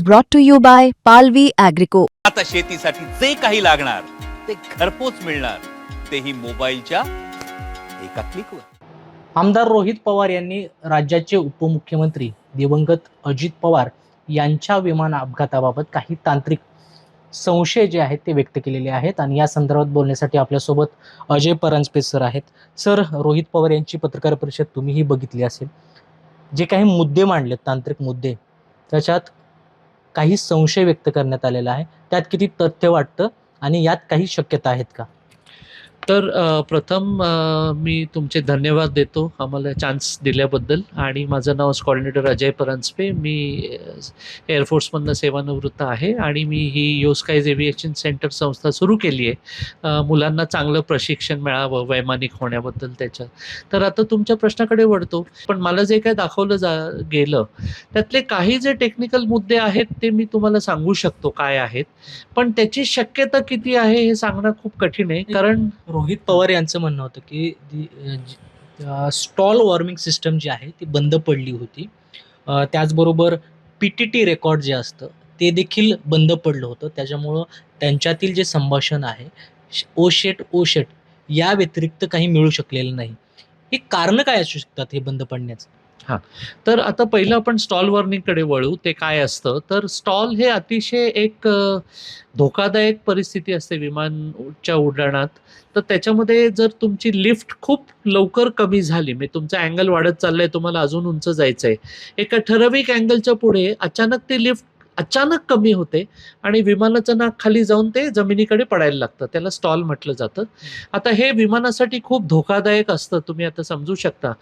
brought to you by Palvi Agrico. आता शेतीसाठी जे काही लागणार ते घरपोच मिळणार, तेही मोबाईलच्या एका क्लिकवर. आमदार रोहित पवार यांनी राज्याचे उपमुख्यमंत्री दिवंगत अजित पवार यांच्या विमान अपघाताबाबत काही तांत्रिक संशय जे आहेत ते व्यक्त केलेले आहेत आणि या संदर्भात बोलण्यासाठी आपल्यासोबत अजय परांजपे सर आहेत. सर, रोहित पवार यांची पत्रकार परिषद तुम्हीही बघितली असेल. जे काही मुद्दे मांडलेत, तांत्रिक मुद्दे, त्याच्यात काही संशय व्यक्त करण्यात आलेला आहे. त्यात किती तथ्य वाटतं आणि यात काही शक्यता आहेत का? तर प्रथम मी तुमचे धन्यवाद देतो आम्हाला चान्स दिल्याबद्दल. आणि माझं नाव कोऑर्डिनेटर अजय परांजपे. मी एअरफोर्समधनं सेवानिवृत्त आहे आणि मी ही योस्काईज एव्हिएशन सेंटर संस्था सुरू केली आहे मुलांना चांगलं प्रशिक्षण मिळावं वैमानिक होण्याबद्दल त्याच्यात. तर आता तुमच्या प्रश्नाकडे वळतो. पण मला जे काय दाखवलं गेलं त्यातले काही जे टेक्निकल मुद्दे आहेत ते मी तुम्हाला सांगू शकतो काय आहेत, पण त्याची शक्यता किती आहे हे सांगणं खूप कठीण आहे. कारण रोहित पवार यांचं म्हणणं होतं की स्टॉल वॉर्मिंग सिस्टम जी आहे ती बंद पडली होती. त्याचबरोबर PTT रेकॉर्ड जे असतं ते देखील बंद पडलं होतं. त्याच्यामुळं त्यांच्यातील जे संभाषण आहे ओ शेट या व्यतिरिक्त काही मिळू शकलेलं नाही. हे कारणं काय असू शकतात हे बंद पडण्याचं? तर आता पहिलं आपण स्टॉल वॉर्निंगकडे वळू. ते काय असतं, तर स्टॉल हे अतिशय एक धोकादायक परिस्थिती असते विमानच्या उड्डाणात. तर त्याच्यामध्ये जर तुमची लिफ्ट खूप लवकर कमी झाली, म्हणजे तुमचा अँगल वाढत चाललाय, तुम्हाला अजून उंच जायचंय, एका ठराविक अँगलच्या पुढे अचानक ती लिफ्ट अचानक कमी होते आणि विमानाचं नाक खाली जाऊन ते जमिनीकडे पडायला लागतं. त्याला स्टॉल म्हटलं जातं. आता हे विमानासाठी खूप धोकादायक असतं, तुम्ही आता समजू शकता.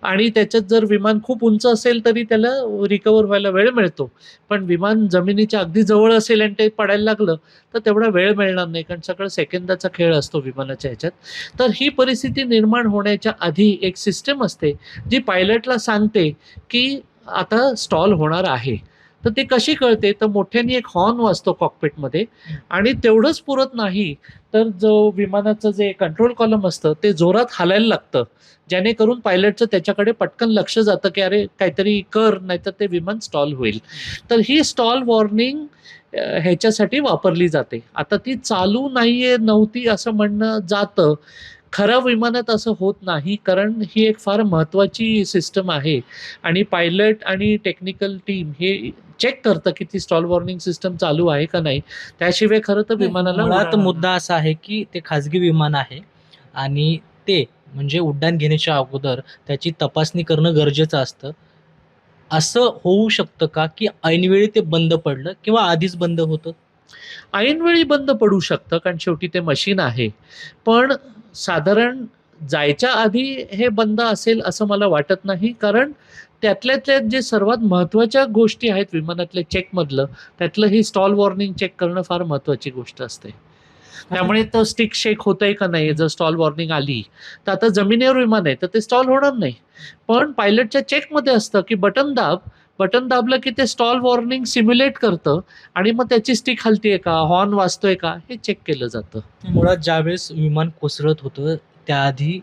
आणि त्याच्यात जर विमान खूप उंच असेल तरी त्याला रिकवर व्हायला वेळ मिळतो, पण विमान जमिनीच्या अगदी जवळ असेल आणि ते पडायला लागलं तर तेवढा वेळ मिळणार नाही, कारण सगळं सेकंदाचा खेळ असतो विमानाच्या ह्याच्यात. तर ही परिस्थिती निर्माण होण्याच्या आधी एक सिस्टम असते जी पायलटला सांगते की आता स्टॉल होणार आहे. तर ते कशी कळते, तर मोठ्याने एक हॉर्न वाजतो कॉकपिटमध्ये. आणि तेवढंच पुरत नाही तर जो विमानाचं जे कंट्रोल कॉलम असतं ते जोरात हालायला लागतं, जेणेकरून पायलटचं त्याच्याकडे पटकन लक्ष जातं की अरे काहीतरी कर, नाहीतर ते विमान स्टॉल होईल. तर ही स्टॉल वॉर्निंग ह्याच्यासाठी वापरली जाते. आता ती चालू नाहीये, नव्हती असं म्हणणं जातं. खऱ्या विमानात असं होत नाही, कारण ही एक फार महत्त्वाची सिस्टम आहे आणि पायलट आणि टेक्निकल टीम हे चेक करतं की ती स्टॉल वॉर्निंग सिस्टम चालू आहे का नाही. त्याशिवाय खरं तर विमानाला मुळात मुद्दा असा आहे की ते खाजगी विमान आहे आणि ते म्हणजे उड्डाण घेण्याच्या अगोदर त्याची तपासणी करणं गरजेचं असतं. असं होऊ शकतं का की ऐनवेळी ते बंद पडलं किंवा आधीच बंद होतं? ऐनवेळी बंद पडू शकतं, कारण शेवटी ते मशीन आहे. पण साधारण जायच्या आधी हे बंद असेल असं मला वाटत नाही, कारण त्यातल्या त्यात जे सर्वात महत्त्वाच्या गोष्टी आहेत विमानातल्या चेकमधलं, त्यातलं ही स्टॉल वॉर्निंग चेक करणं फार महत्त्वाची गोष्ट असते. त्यामुळे तो स्टिक शेक होतंय का नाही, जर स्टॉल वॉर्निंग आली तर आता जमिनीवर विमान आहे तर ते स्टॉल होणार नाही. पण पायलटच्या चेकमध्ये असतं की बटन दाबलं की ते स्टॉल वॉर्निंग सिम्युलेट करतं आणि मग त्याची स्टिक हलतीये का, हॉर्न वाजतोय का, हे चेक केलं जातं. मुळात ज्यावेळेस विमान कोसळत होतं त्याआधी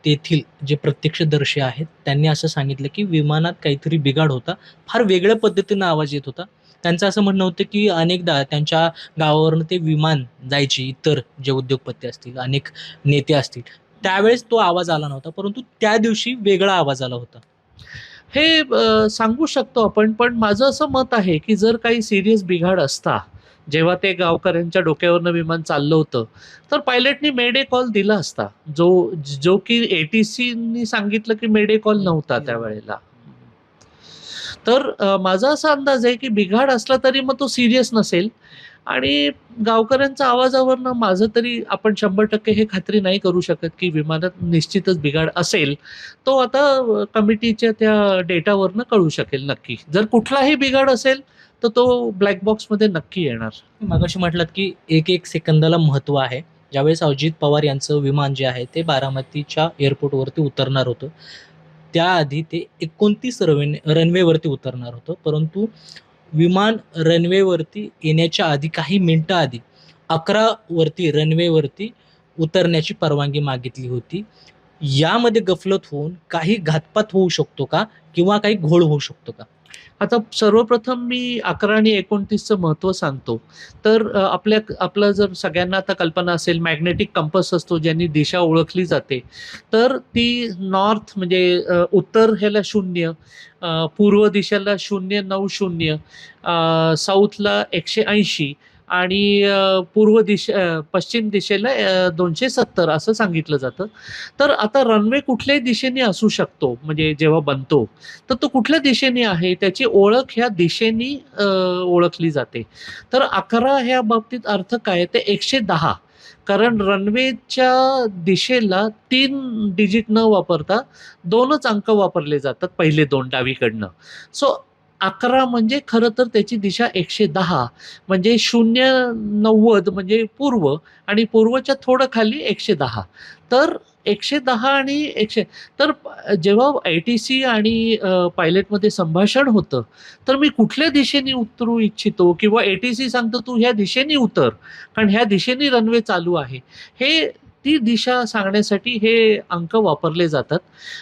तेथील जे प्रत्यक्षदर्शी आहेत त्यांनी असं सांगितलं की विमानात काहीतरी बिघाड होता. फार वेगळ्या पद्धतीनं आवाज येत होता. त्यांचं असं म्हणणं होतं की अनेकदा त्यांच्या गावावरून ते विमान जायचे, इतर जे उद्योगपती असतील, अनेक नेते असतील, त्यावेळेस तो आवाज आला नव्हता, परंतु त्या दिवशी वेगळा आवाज आला होता. हे सांगू शकतो आपण, पण माझं असं मत आहे की जर काही सिरियस बिघाड असता, जेव्हा ते गावकऱ्यांच्या डोक्यावरनं विमान चाललं होतं, तर पायलटनी मेडे कॉल दिला असता, जो जो की ATCनी सांगितलं की मेडे कॉल नव्हता त्यावेळेला. तर माझा असा अंदाज आहे की बिघाड असला तरी मग तो सिरियस नसेल. आणि गावकऱ्यांच्या आवाजावरनं माझं तरी आपण 100% हे खात्री नाही करू शकत की विमानात निश्चितच बिघाड असेल. तो आता कमिटीच्या त्या डेटावरनं कळू शकेल नक्की. जर कुठलाही बिघाड असेल तर तो ब्लॅक बॉक्समध्ये नक्की येणार. मगाशी म्हटलात की एक एक सेकंदाला महत्त्व आहे. ज्यावेळेस अजित पवार यांचं विमान जे आहे ते बारामतीच्या एअरपोर्टवरती उतरणार होतं, त्याआधी ते 29 रनवेवरती उतरणार होतं. परंतु विमान रनवेवरती येण्याच्या आधी काही मिनिटं आधी 11 वरती रनवेवरती उतरण्याची परवानगी मागितली होती. यामध्ये गफलत होऊन काही घातपात होऊ शकतो का किंवा काही घोळ होऊ शकतो का? आता सर्वप्रथम मी 11 आणि 29चं महत्त्व सांगतो. तर आपलं जर सगळ्यांना आता कल्पना असेल, मॅग्नेटिक कंपस असतो ज्यांनी दिशा ओळखली जाते. तर ती नॉर्थ म्हणजे उत्तर ह्याला 0, पूर्व दिशेला 090, साऊथला 180 आणि पश्चिम दिशेला 270 असं सांगितलं जातं. तर आता रनवे कुठल्याही दिशेने असू शकतो, म्हणजे जेव्हा बनतो तर तो कुठल्या दिशेने आहे त्याची ओळख ह्या दिशेने ओळखली जाते. तर 11 ह्या बाबतीत अर्थ काय ते 110, कारण रनवेच्या दिशेला 3 डिजिट न वापरता 2च अंक वापरले जातात, पहिले 2 डावीकडनं. सो 11 म्हणजे खरं तर त्याची दिशा 110, म्हणजे 090 म्हणजे पूर्व आणि पूर्वच्या थोडं खाली 110. तर 110 आणि 100. तर जेव्हा ATC आणि पायलटमध्ये संभाषण होतं, तर मी कुठल्या दिशेने उतरू इच्छितो किंवा ATC सांगतो तू ह्या दिशेने उतर, कारण ह्या दिशेने रनवे चालू आहे. हे ती दिशा सांगण्यासाठी हे अंक वापरले जातात.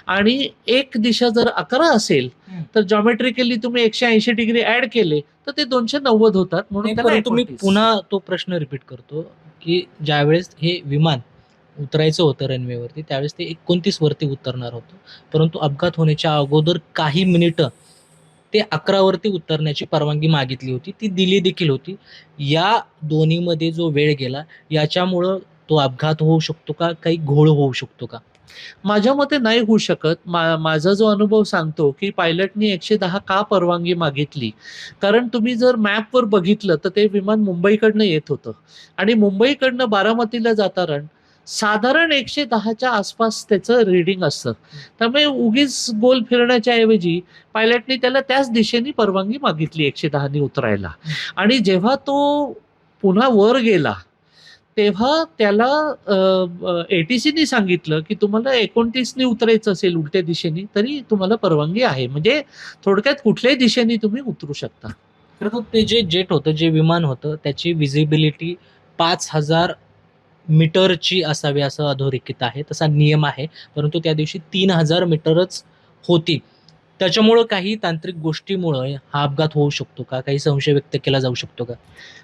आणि एक दिशा जर 11 असेल, तर जॉमेट्रिकली तुम्ही 180 डिग्री ॲड केले, तर ते 290 होतात. म्हणून नाही, त्याला परंतु मी 29. पुन्हा तो प्रश्न रिपीट करतो की ज्यावेळेस हे विमान उतरायचं होतं रनवेवरती त्यावेळेस ते 29 वरती उतरणार होतं, परंतु अपघात होण्याच्या अगोदर काही मिनिटं ते 11 वरती उतरण्याची परवानगी मागितली होती, ती दिली देखील होती. या दोन्हीमध्ये जो वेळ गेला याच्यामुळं तो अपघात होऊ शकतो का? काही घोळ होऊ शकतो का? माझ्या मते नाही होऊ शकत. माझा जो अनुभव सांगतो, की पायलटनी 110 का परवानगी मागितली? कारण तुम्ही जर मॅपवर बघितलं, तर ते विमान मुंबईकडनं येत होतं आणि मुंबईकडनं बारामतीला जाताना साधारण 110च्या आसपास त्याचं रीडिंग असतं. त्यामुळे उगीच गोल फिरण्याच्या ऐवजी पायलटनी त्याला त्याच दिशेने परवानगी मागितली 110नी उतरायला. आणि जेव्हा तो पुन्हा वर गेला, तेव्हा त्याला ATCनी सांगितलं, की तुम्हाला 29नी उतरायचं असेल उलट्या दिशेने, तरी तुम्हाला परवानगी आहे. म्हणजे थोडक्यात कुठल्याही दिशेने तुम्ही उतरू शकता. खरं तर ते जे जेट होतं, जे विमान होतं, त्याची व्हिजिबिलिटी 5,000 मीटरची असावी असं अधोरेखित आहे. तसा नियम आहे. परंतु त्या दिवशी 3,000 मीटरच होती. त्याच्यामुळं काही तांत्रिक गोष्टीमुळं हा अपघात होऊ शकतो का? काही संशय व्यक्त केला जाऊ शकतो का?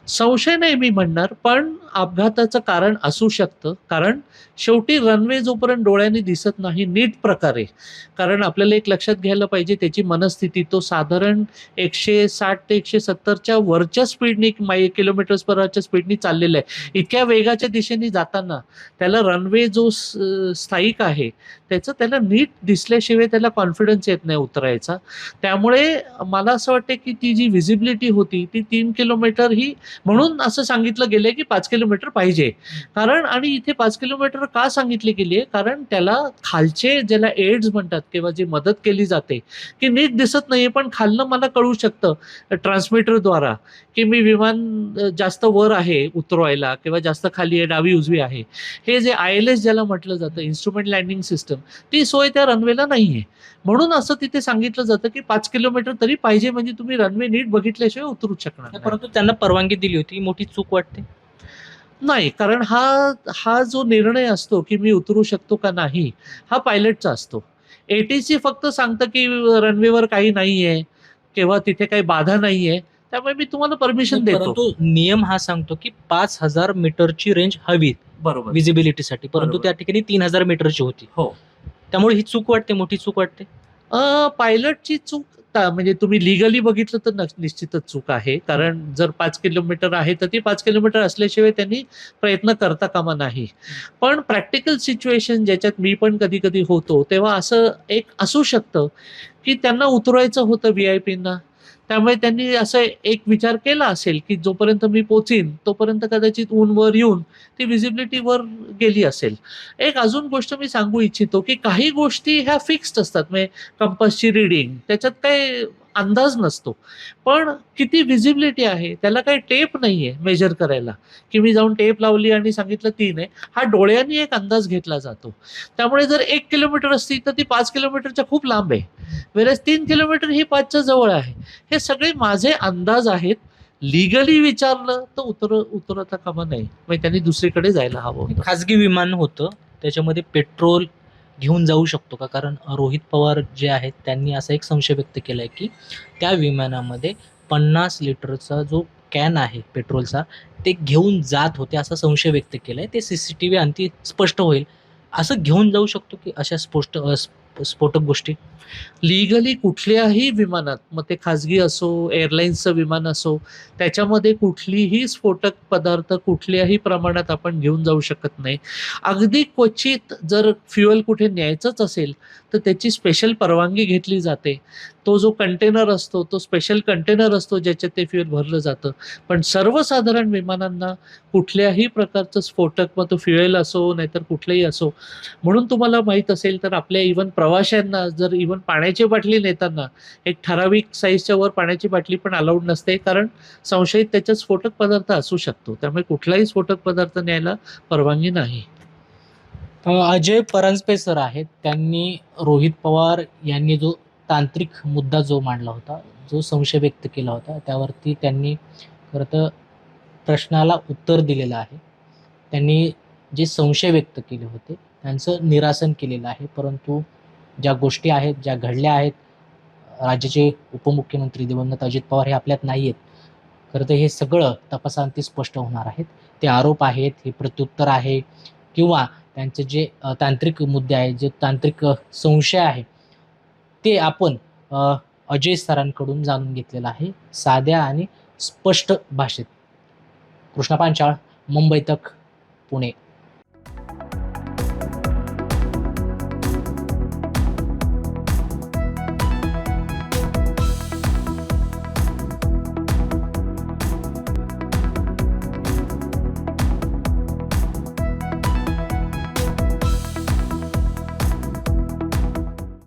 संशय नाही मी म्हणणार, पण अपघाताचं कारण असू शकतं. कारण शेवटी रनवे जोपर्यंत डोळ्यांनी दिसत नाही नीट प्रकारे, कारण आपल्याला एक लक्षात घ्यायला पाहिजे त्याची मनस्थिती. तो साधारण 160 ते 170च्या वरच्या स्पीडनी किलोमीटर्स पर आवरच्या स्पीडनी चाललेला आहे. इतक्या वेगाच्या दिशेने जाताना त्याला रनवे जो स्थायिक आहे त्याचं त्याला नीट दिसल्याशिवाय त्याला कॉन्फिडन्स येत नाही उतरायचा. त्यामुळे मला असं वाटतं की ती जी व्हिजिबिलिटी होती ती 3 किलोमीटर ही, म्हणून असं सांगितलं गेलंय की 5 किलोमीटर पाहिजे. कारण आणि इथे 5 किलोमीटर का सांगितली गेली आहे? कारण त्याला खालचे ज्याला एड्स म्हणतात किंवा जी मदत केली जाते, की नीट दिसत नाहीये पण खालनं मला कळू शकतं ट्रान्समीटरद्वारा, की मी विमान जास्त वर आहे उतरवायला किंवा जास्त खाली आहे, डावी उजवी आहे. हे जे ILS ज्याला म्हटलं जातं, इन्स्ट्रुमेंट लँडिंग सिस्टम, ती सोय त्या रनवेला नाहीये. म्हणून असं तिथे सांगितलं जातं की 5 किलोमीटर तरी पाहिजे, म्हणजे तुम्ही रनवे नीट बघितल्याशिवाय उतरू शकणार नाही. परंतु त्यांना परवानगी दिली होती, ही मोठी चूक वाटते. नाही, कारण हा जो निर्णय असतो की मी उतरू शकतो का नाही, हा पायलटचा असतो. ATC फक्त सांगतं की रनवेवर काही नाहीये किंवा तिथे काही बाधा नाहीये, त्यामुळे मी तुम्हाला परमिशन देतो. परंतु नियम हा सांगतो की 5,000 मीटरची रेंज हवी बरोबर. व्हिजिबिलिटीसाठी, परंतु बरोबर. त्या ठिकाणी 3,000 मीटरची होती. हो. त्यामुळे ही चूक वाटते, मोठी चूक वाटते. पायलटची चूक म्हणजे तुम्ही लिगली बघितलं तर निश्चितच चूक आहे. कारण जर 5 किलोमीटर आहे तर ती 5 किलोमीटर असल्याशिवाय त्यांनी प्रयत्न करता कामा नाही. पण प्रॅक्टिकल सिच्युएशन ज्याच्यात मी पण कधी-कधी होतो, तेव्हा असं एक असू शकतं, की त्यांना उतरवायचं होतं VIPंना. त्यामुळे त्यांनी असं एक विचार केला असेल, की जोपर्यंत मी पोहोचीन तोपर्यंत कदाचित ऊन वर येऊन ती व्हिजिबिलिटी वर गेली असेल. एक अजून गोष्ट मी सांगू इच्छितो, की काही गोष्टी ह्या फिक्स्ड असतात. म्हणजे कंपासची रीडिंग त्याच्यात काही अंदाज नसतो. पण किती व्हिजिबिलिटी आहे त्याला काही टेप नाहीये मेजर करायला, की मी जाऊन टेप लावली आणि सांगितलं 3 आहे. हा डोळ्यांनी एक अंदाज घेतला जातो. त्यामुळे जर 1 किलोमीटर असती तर ती 5 किलोमीटरच्या खूप लांब आहे. व्हेअरएज 3 किलोमीटर ही 5च्या जवळ आहे. हे सगळे माझे अंदाज आहेत. लीगली विचारलं तर उतरता कामा नये. म्हणजे त्यांनी दुसरीकडे जायला हवं होतं. खाजगी विमान होतं, त्याच्यामध्ये पेट्रोल, घेऊन जाऊ शकतो का? कारण रोहित पवार जे आहेत त्यांनी असा एक संशय व्यक्त केला आहे की त्या विमानामध्ये 50 लिटरचा जो कॅन आहे पेट्रोलचा ते घेऊन जात होते असा संशय व्यक्त केला आहे. ते CCTV अंती स्पष्ट होईल. असं घेऊन जाऊ शकतो की अशा स्फोटक गोष्टी? लीगली कुठल्याही विमानात, मग ते खाजगी असो, एअरलाईन्सचं विमान असो, त्याच्यामध्ये कुठलीही स्फोटक पदार्थ कुठल्याही प्रमाणात आपण घेऊन जाऊ शकत नाही. अगदी क्वचित जर फ्युएल कुठे न्यायचंच असेल, तर त्याची स्पेशल परवानगी घेतली जाते. तो जो कंटेनर असतो, तो स्पेशल कंटेनर असतो ज्याच्यात ते फ्युएल भरलं जातं. पण सर्वसाधारण विमानांना कुठल्याही प्रकारचं स्फोटक, मग तो फ्युएल असो नाहीतर कुठलंही असो, म्हणून तुम्हाला माहीत असेल तर आपल्या इव्हन प्रवाशांना जर इव्हन पाण्याची बाटली नेताना एक ठराविक साईजच्या वर पाण्याची बाटली पण अलाउड नसते, कारण संशयित त्याच्यात स्फोटक पदार्थ असू शकतो. त्यामुळे कुठलाही स्फोटक पदार्थ न्यायला परवानगी नाही. अजय परांजपे सर आहेत. त्यांनी रोहित पवार यांनी जो तांत्रिक मुद्दा जो मांडला होता, जो संशय व्यक्त केला होता, त्यावरती त्यांनी खरं तर प्रश्नाला उत्तर दिलेलं आहे. त्यांनी जे संशय व्यक्त केले होते त्यांचं निरासन केलेलं आहे. परंतु ज्या गोष्टी आहेत, ज्या घडल्या आहेत, राज्याचे उपमुख्यमंत्री दिवंगत अजित पवार हे आपल्यात नाही आहेत. खरं तर हे सगळं तपासाअंती स्पष्ट होणार आहेत. ते आरोप आहेत, हे प्रत्युत्तर आहे किंवा त्यांचे जे तांत्रिक मुद्दे आहेत, जे तांत्रिक संशय आहे, ते आपण अजय सरांकडून जाणून घेतलेलं आहे साध्या आणि स्पष्ट भाषेत. कृष्णा पांचाळ, मुंबई तक, पुणे.